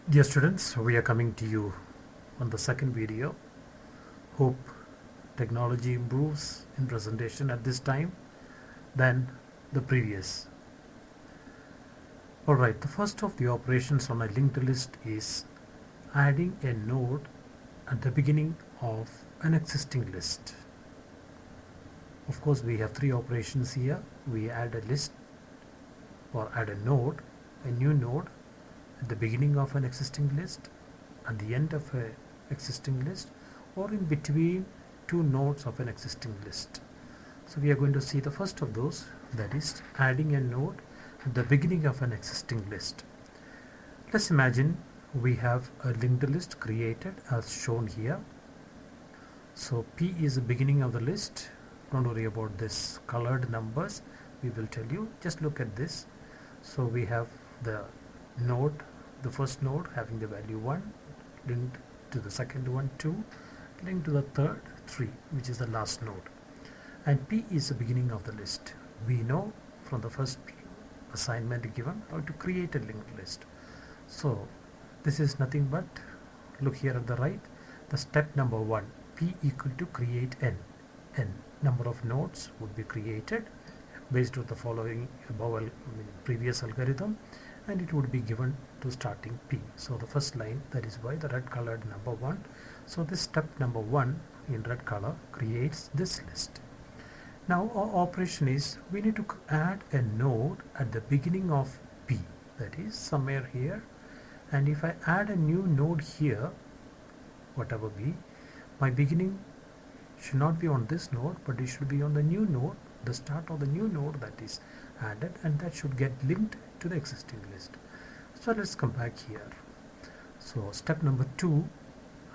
Dear students, we are coming to you on the second video. Hope technology improves in presentation at this time than the previous. Alright, the first of the operations on a linked list is adding a node at the beginning of an existing list. Of course, we have three operations here. We add a list or add a node, a new node at the beginning of an existing list, at the end of an existing list, or in between two nodes of an existing list. So we are going to see the first of those, that is adding a node at the beginning of an existing list. Let's imagine we have a linked list created as shown here. So P is the beginning of the list. Don't worry about this colored numbers, we will tell you. Just look at this. So we have the node, the first node having the value 1, linked to the second one 2, linked to the third 3, which is the last node. And P is the beginning of the list. We know from the first assignment given how to create a linked list. So this is nothing but, look here at the right, the step number 1, P equal to create n. Number of nodes would be created based on the following above previous algorithm, and it would be given to starting P. So the first line, that is why the red colored number 1. So this step number 1 in red color creates this list. Now our operation is, we need to add a node at the beginning of P, that is somewhere here. And if I add a new node here, whatever be, my beginning should not be on this node, but it should be on the new node, the start of the new node that is added, and that should get linked to the existing list. So let's come back here. So step number 2,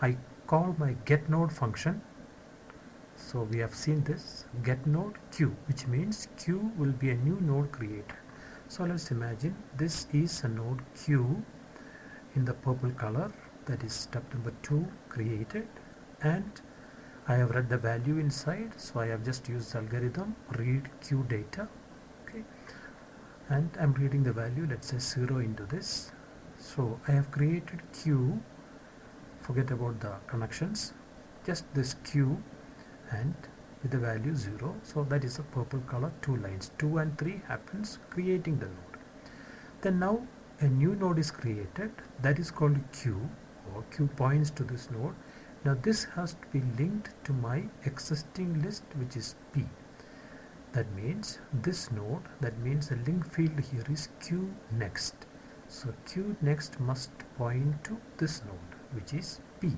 I call my get node function. So we have seen this get node Q, which means Q will be a new node created. So let's imagine this is a node Q in the purple color, that is step number 2 created, and I have read the value inside, so I have just used the algorithm read Q data, okay, and I'm reading the value, let's say 0 into this. So I have created Q, forget about the connections, just this Q, and with the value 0, so that is a purple color, 2 lines, 2 and 3 happens creating the node. Then now a new node is created, that is called Q, or Q points to this node. Now this has to be linked to my existing list, which is P. That means this node, that means the link field here is Q next. So Q next must point to this node, which is P.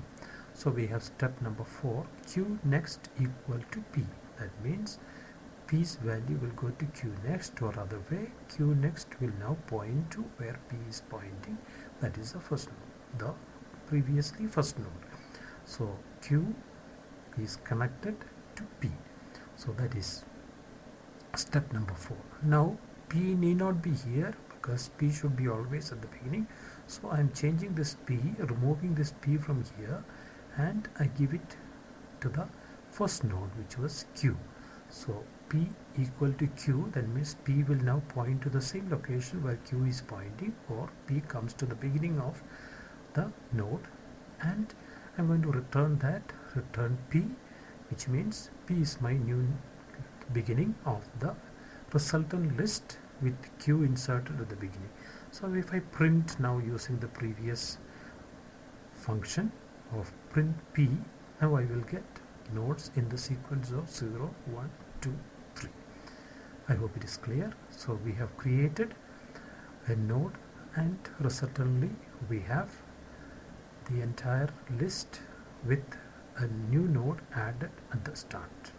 So we have step number 4, Q next equal to P. That means P's value will go to Q next, or other way, Q next will now point to where P is pointing, that is the first node, the previously first node. So Q is connected to P. So that is step number 4. Now P need not be here because P should be always at the beginning. So I am changing this P, removing this P from here, and I give it to the first node, which was Q. So P equal to Q, that means P will now point to the same location where Q is pointing, or P comes to the beginning of the node, and I'm going to return that, return P, which means P is my new beginning of the resultant list with Q inserted at the beginning. So if I print now using the previous function of print P, now I will get nodes in the sequence of 0, 1, 2, 3. I hope it is clear. So we have created a node, and resultantly we have the entire list with a new node added at the start.